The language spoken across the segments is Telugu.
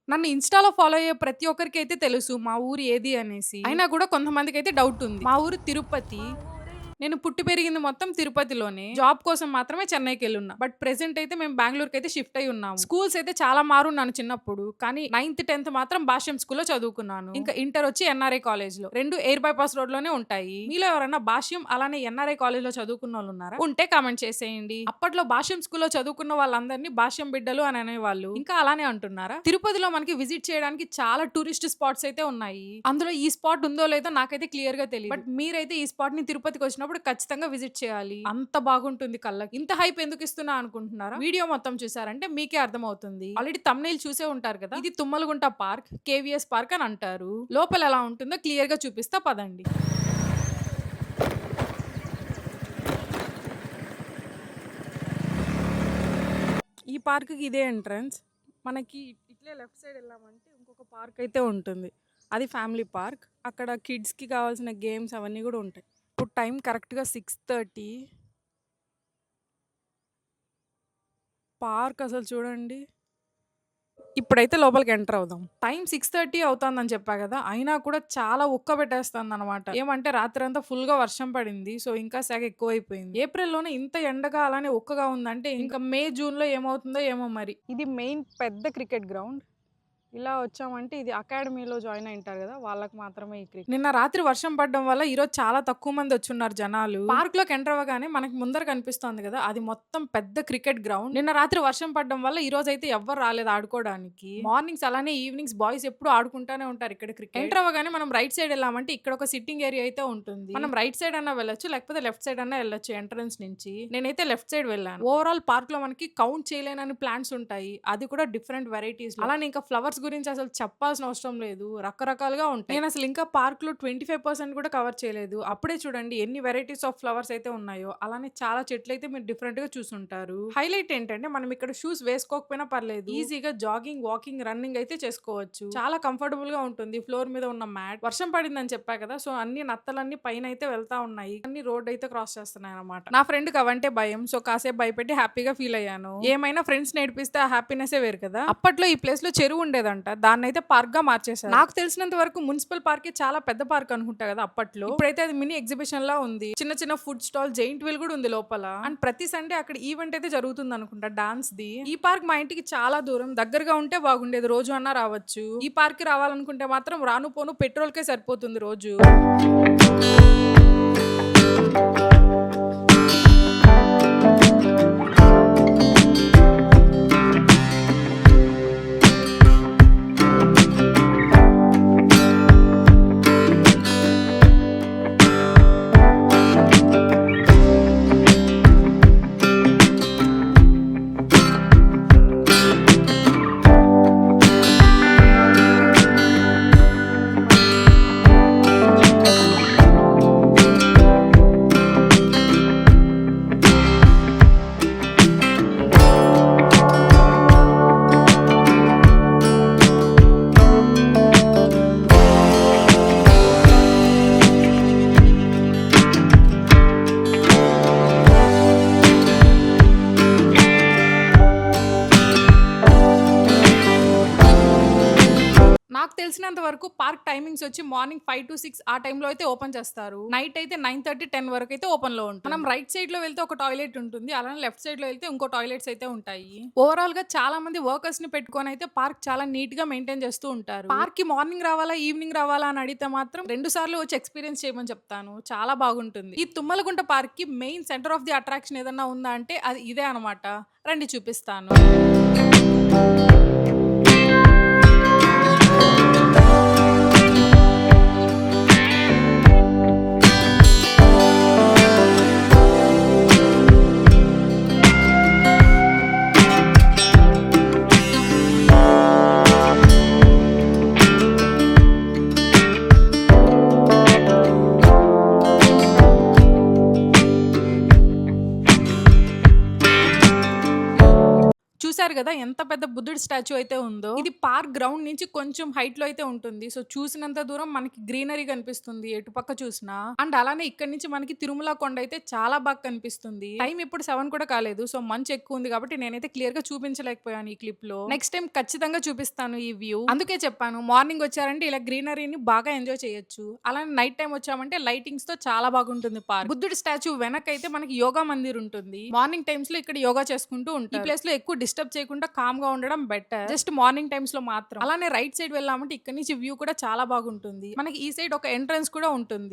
నన్ను ఇన్‌స్టా‌లో ఫాలో అయ్యే ప్రతి ఒక్కరికైతే తెలుసు మా ఊరు ఏది అనేసి. అయినా కూడా కొంతమందికైతే డౌట్ ఉంది. మా ఊరు తిరుపతి. నేను పుట్టి పెరిగింది మొత్తం తిరుపతిలోనే. జాబ్ కోసం మాత్రమే చెన్నైకెళ్ళున్నా. బట్ ప్రెజెంట్ అయితే మేము బెంగుళూరుకైతే షిఫ్ట్ అయ్యి ఉన్నాము. స్కూల్స్ అయితే చాలా మారున్నాను చిన్నప్పుడు. కానీ 9th, 10th మాత్రం భాష్యం స్కూల్‌లో చదువుకున్నాను. ఇంకా ఇంటర్ వచ్చి ఎన్ఆర్ఐ కాలేజ్‌లో. 2 ఎయిర్ బైపాస్ రోడ్‌లోనే ఉంటాయి. మీలో ఎవరైనా భాష్యం అలానే ఎన్ఆర్ఐ కాలేజ్‌లో చదువుకున్నోళ్ళు ఉన్నారా? ఉంటే కామెంట్ చేసేయండి. అప్పట్లో భాష్యం స్కూల్‌లో చదువుకున్న వాళ్ళందరినీ భాష్యం బిడ్డలు అని అనేవాళ్ళు. ఇంకా అలానే అంటున్నారా? తిరుపతిలో మనకి విజిట్ చేయడానికి చాలా టూరిస్ట్ స్పాట్స్ అయితే ఉన్నాయి. అందులో ఈ స్పాట్ ఉందో లేదో నాకైతే క్లియర్ గా తెలియదు. బట్ మీరైతే ఈ స్పాట్ ని తిరుపతికి వచ్చినప్పుడు ఖచ్చితంగా విజిట్ చేయాలి. అంత బాగుంటుంది కళ్ళకి. ఇంత హైప్ ఎందుకు ఇస్తున్నా అనుకుంటున్నారా? వీడియో మొత్తం చూసారంటే మీకే అర్థమవుతుంది. ఆల్రెడీ తమ్నైల్ చూసే ఉంటారు కదా. ఇది తుమ్మలగుంట పార్క్, కేవీఎస్ పార్క్ అని అంటారు. లోపల ఎలా ఉంటుందో క్లియర్ గా చూపిస్తా పదండి. ఈ పార్క్ కి ఇదే ఎంట్రన్స్. మనకి ఇట్లే లెఫ్ట్ సైడ్ వెళ్ళామంటే ఇంకొక పార్క్ అయితే ఉంటుంది. అది ఫ్యామిలీ పార్క్. అక్కడ కిడ్స్ కి కావాల్సిన గేమ్స్ అవన్నీ కూడా ఉంటాయి. ఇప్పుడు టైం కరెక్ట్గా 6:30. పార్క్ అసలు చూడండి. ఇప్పుడైతే లోపలికి ఎంటర్ అవుదాం. టైం 6:30 అవుతుందని చెప్పా కదా, అయినా కూడా చాలా ఉక్క పెట్టేస్తుంది అనమాట. ఏమంటే రాత్రి అంతా ఫుల్ గా వర్షం పడింది. సో ఇంకా సెగ ఎక్కువైపోయింది. ఏప్రిల్లోనే ఇంత ఎండగా అలానే ఉక్కగా ఉందంటే ఇంకా మే జూన్ లో ఏమవుతుందో ఏమో మరి. ఇది మెయిన్ పెద్ద క్రికెట్ గ్రౌండ్. ఇలా వచ్చామంటే ఇది అకాడమీలో జాయిన్ అయింటారు కదా, వాళ్ళకి మాత్రమే ఈ క్రికెట్. నిన్న రాత్రి వర్షం పడడం వల్ల ఈ రోజు చాలా తక్కువ మంది వచ్చున్నారు జనాలు. పార్క్ లోకి ఎంటర్ అవ్వగానే మనకి ముందర కనిపిస్తోంది కదా, అది మొత్తం పెద్ద క్రికెట్ గ్రౌండ్. నిన్న రాత్రి వర్షం పడడం వల్ల ఈ రోజు అయితే ఎవ్వరు రాలేదు ఆడుకోవడానికి. మార్నింగ్స్ అలానే ఈవినింగ్స్ బాయ్స్ ఎప్పుడు ఆడుకుంటానే ఉంటారు ఇక్కడ క్రికెట్. ఎంటర్ అవ్వగానే మనం రైట్ సైడ్ వెళ్ళామంటే ఇక్కడ ఒక సిట్టింగ్ ఏరియా అయితే ఉంటుంది. మనం రైట్ సైడ్ అన్నా వెళ్ళొచ్చు, లేకపోతే లెఫ్ట్ సైడ్ అన్నా వెళ్ళొచ్చు ఎంట్రన్స్ నుంచి. నేనైతే లెఫ్ట్ సైడ్ వెళ్ళాను. ఓవరాల్ పార్క్ లో మనకి కౌంట్ చేయలేనని ప్లాంట్స్ ఉంటాయి. అది కూడా డిఫరెంట్ వెరైటీస్. అలానే ఇంకా ఫ్లవర్స్ గురించి అసలు చెప్పాల్సిన అవసరం లేదు, రకరకాలుగా ఉంటాయి. నేను అసలు ఇంకా పార్క్ లో 25% కూడా కవర్ చేయలేదు. అప్పుడే చూడండి ఎన్ని వెరైటీస్ ఆఫ్ ఫ్లవర్స్ అయితే ఉన్నాయో. అలానే చాలా చెట్లు అయితే మీరు డిఫరెంట్ గా చూసుంటారు. హైలైట్ ఏంటంటే మనం ఇక్కడ షూస్ వేసుకోకపోయినా పర్లేదు, ఈజీగా జాగింగ్, వాకింగ్, రన్నింగ్ అయితే చేసుకోవచ్చు. చాలా కంఫర్టబుల్ గా ఉంటుంది. ఫ్లోర్ మీద ఉన్న మ్యాట్. వర్షం పడిందని చెప్పా కదా, సో అన్ని నత్తలన్నీ పైన అయితే వెళ్తా ఉన్నాయి. అన్ని రోడ్ అయితే క్రాస్ చేస్తున్నాయి అనమాట. నా ఫ్రెండ్ కి అవంటే భయం. సో కాసేపు భయపెట్టి హ్యాపీగా ఫీల్ అయ్యాను. ఏమైనా ఫ్రెండ్స్ నేర్పిస్తే ఆ హ్యాపీనెస్ వేరు కదా. అప్పట్లో ఈ ప్లేస్ లో చెరువు ఉండేదంట, దాన్ని అయితే పార్క్ గా మార్చేశారు. నాకు తెలిసినంత వరకు మున్సిపల్ పార్క్ చాలా పెద్ద పార్క్ అనుకుంటా కదా అప్పట్లో. ఇప్పుడైతే అది మినీ ఎగ్జిబిషన్ లా ఉంది. చిన్న చిన్న ఫుడ్ స్టాల్, జైంట్ వీల్ కూడా ఉంది లోపల. అండ్ ప్రతి సండే అక్కడ ఈవెంట్ అయితే జరుగుతుంది అనుకుంటా, డాన్స్ ది. ఈ పార్క్ మా ఇంటికి చాలా దూరం. దగ్గరగా ఉంటే బాగుండేది, రోజు అన్నా రావచ్చు. ఈ పార్క్ కి రావాలనుకుంటే మాత్రం రాను పోను పెట్రోల్ కే సరిపోతుంది రోజు. నాకు తెలిసినంత వరకు పార్క్ టైమింగ్స్ వచ్చి మార్నింగ్ 5 to 6 ఆ టైంలో అయితే ఓపెన్ చేస్తారు. నైట్ అయితే 9:30, 10 వరకు అయితే ఓపెన్ లో ఉంటుంది. మనం రైట్ సైడ్ లో వెళ్తే ఒక టాయిలెట్ ఉంటుంది, అలానే లెఫ్ట్ సైడ్ లో వెళ్తే ఇంకో టాయిలెట్స్ అయితే ఉంటాయి. ఓవరాల్ గా చాలా మంది వర్కర్స్ ని పెట్టుకొని అయితే పార్క్ చాలా నీట్ గా మెయింటైన్ చేస్తూ ఉంటారు. పార్క్ కి మార్నింగ్ రావాలా, ఈవినింగ్ రావాలా అని అడిగితే మాత్రం 2 సార్లు వచ్చి ఎక్స్పీరియన్స్ చేయమని చెప్తాను. చాలా బాగుంటుంది. ఈ తుమ్మలగుంట పార్క్ కి main centre of the attraction ఏదన్నా ఉందా అంటే అది ఇదే అనమాట. రండి చూపిస్తాను. చూసారు చూసారు కదా ఎంత పెద్ద బుద్ధుడి స్టాచ్యూ అయితే ఉందో. ఇది పార్క్ గ్రౌండ్ నుంచి కొంచెం హైట్ లో అయితే ఉంటుంది. సో చూసినంత దూరం మనకి గ్రీనరీ కనిపిస్తుంది ఎటు పక్క చూసినా. అండ్ అలానే ఇక్కడ నుంచి మనకి తిరుమల కొండ అయితే చాలా బాగా కనిపిస్తుంది. టైం ఇప్పుడు 7 కూడా కాలేదు. సో మంచు ఎక్కువ ఉంది కాబట్టి నేనైతే క్లియర్ గా చూపించలేకపోయాను ఈ క్లిప్ లో. నెక్స్ట్ టైం ఖచ్చితంగా చూపిస్తాను ఈ వ్యూ. అందుకే చెప్పాను మార్నింగ్ వచ్చారంటే ఇలా గ్రీనరీని బాగా ఎంజాయ్ చేయొచ్చు. అలానే నైట్ టైం వచ్చామంటే లైటింగ్స్ తో చాలా బాగుంటుంది పార్క్. బుద్ధుడి స్టాచ్యూ వెనక అయితే మనకి యోగా మందిర్ ఉంటుంది. మార్నింగ్ టైమ్స్ లో ఇక్కడ యోగా చేసుకుంటూ ఉంటారు. ఈ ప్లేస్ లో ఎక్కువ డిస్టర్బ్ చేయకుండా కామ్ గా ఉండడం బెటర్. జస్ట్ మార్నింగ్ టైమ్స్ లో మాత్రం. అలానే రైట్ సైడ్ వెళ్ళామంటే ఇక్కడ నుంచి వ్యూ కూడా చాలా బాగుంటుంది. మనకి ఈ సైడ్ ఒక ఎంట్రన్స్ కూడా ఉంటుంది.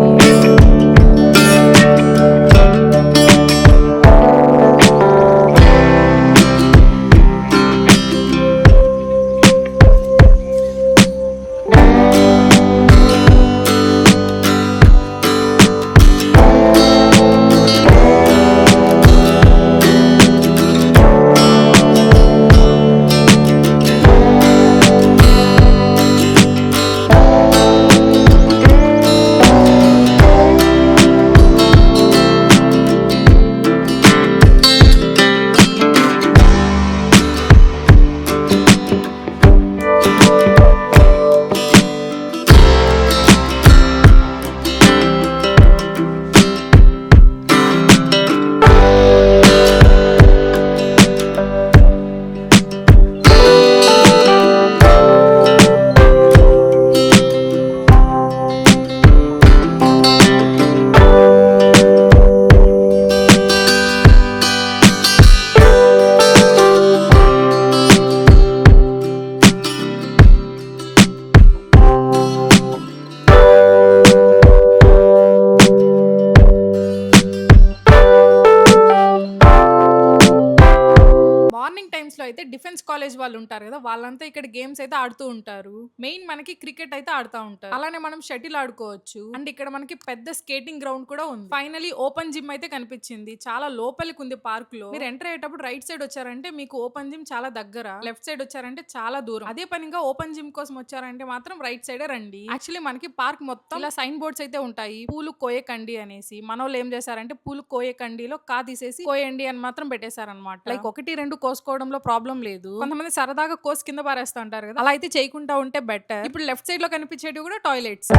అయితే డిఫెన్స్ కాలేజ్ వాళ్ళు ఉంటారు కదా, వాళ్ళంతా ఇక్కడ గేమ్స్ అయితే ఆడుతూ ఉంటారు. మెయిన్ మనకి క్రికెట్ అయితే ఆడుతూ ఉంటారు. అలానే మనం షటిల్ ఆడుకోవచ్చు. అండ్ ఇక్కడ మనకి పెద్ద స్కేటింగ్ గ్రౌండ్ కూడా ఉంది. ఫైనలీ ఓపెన్ జిమ్ అయితే కనిపించింది. చాలా లోపలికి ఉంది పార్క్ లో. మీరు ఎంటర్ అయ్యేటప్పుడు రైట్ సైడ్ వచ్చారంటే మీకు ఓపెన్ జిమ్ చాలా దగ్గర, లెఫ్ట్ సైడ్ వచ్చారంటే చాలా దూరం. అదే పనిగా ఓపెన్ జిమ్ కోసం వచ్చారంటే మాత్రం రైట్ సైడే రండి. యాక్చువల్లీ మనకి పార్క్ మొత్తం ఇలా సైన్ బోర్డ్స్ అయితే ఉంటాయి. పూలు కోయకండి అనేసి. మనోళ్ళు ఏం చేశారంటే పూలు కోయకండిలో కా తీసేసి కోయండి అని మాత్రం పెట్టేశారనమాట. లైక్ 1-2 కోసుకోవడంలో ప్రాబ్లం లేదు. కొంతమంది సరదాగా కోసి కింద పారేస్తా ఉంటారు కదా, అలా అయితే చేయకుండా ఉంటే బెటర్. ఇప్పుడు లెఫ్ట్ సైడ్ లో కనిపించేవి కూడా టాయిలెట్స్.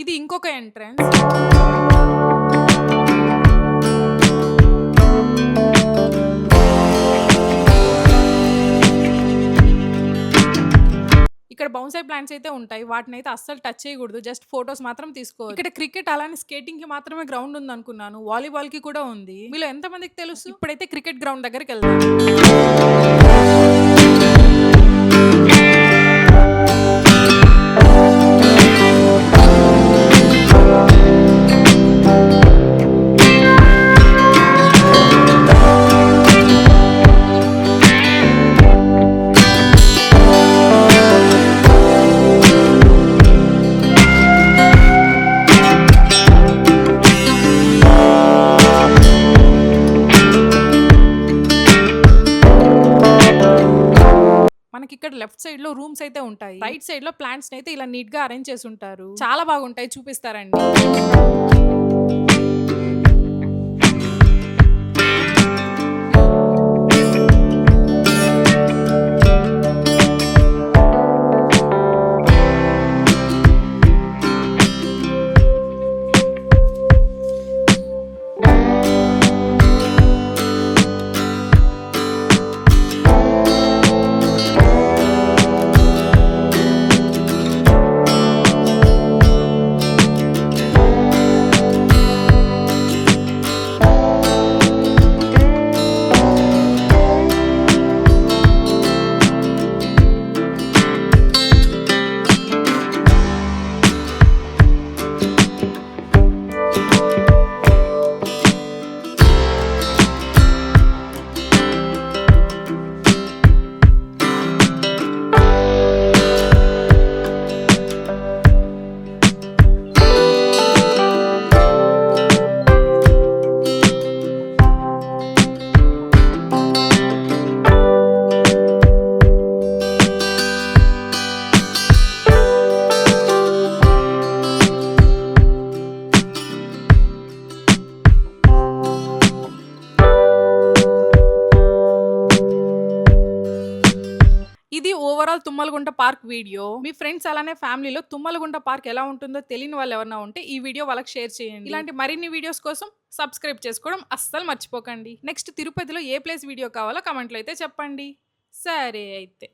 ఇది ఇంకొక ఎంట్రన్స్. ఇక్కడ బౌన్సై ప్లాంట్స్ అయితే ఉంటాయి. వాటిని అయితే అస్సలు టచ్ చేయకూడదు, జస్ట్ ఫోటోస్ మాత్రం తీసుకోవచ్చు. ఇక్కడ క్రికెట్ అలానే స్కేటింగ్ కి మాత్రమే గ్రౌండ్ ఉంది అనుకున్నాను, వాలీబాల్ కి కూడా ఉంది. మీలో ఎంత మందికి తెలుసు? ఇప్పుడైతే క్రికెట్ గ్రౌండ్ దగ్గరికి వెళ్దాం. మనకి ఇక్కడ లెఫ్ట్ సైడ్ లో రూమ్స్ అయితే ఉంటాయి. రైట్ సైడ్ లో ప్లాంట్స్ అయితే ఇలా నీట్ గా అరేంజ్ చేసి ఉంటారు. చాలా బాగుంటాయి, చూపిస్తారండి. Overall Tummalagunta park video. మీ ఫ్రెండ్స్ అలానే ఫ్యామిలీలో తుమ్మలగుంట పార్క్ ఎలా ఉంటుందో తెలియని వాళ్ళు ఎవరైనా ఉంటే ఈ వీడియో వాళ్ళకి షేర్ చేయండి. ఇలాంటి మరిన్ని వీడియోస్ కోసం సబ్స్క్రైబ్ చేసుకోవడం అస్సలు మర్చిపోకండి. నెక్స్ట్ తిరుపతిలో ఏ ప్లేస్ వీడియో కావాలో కమెంట్లో అయితే చెప్పండి. సరే అయితే.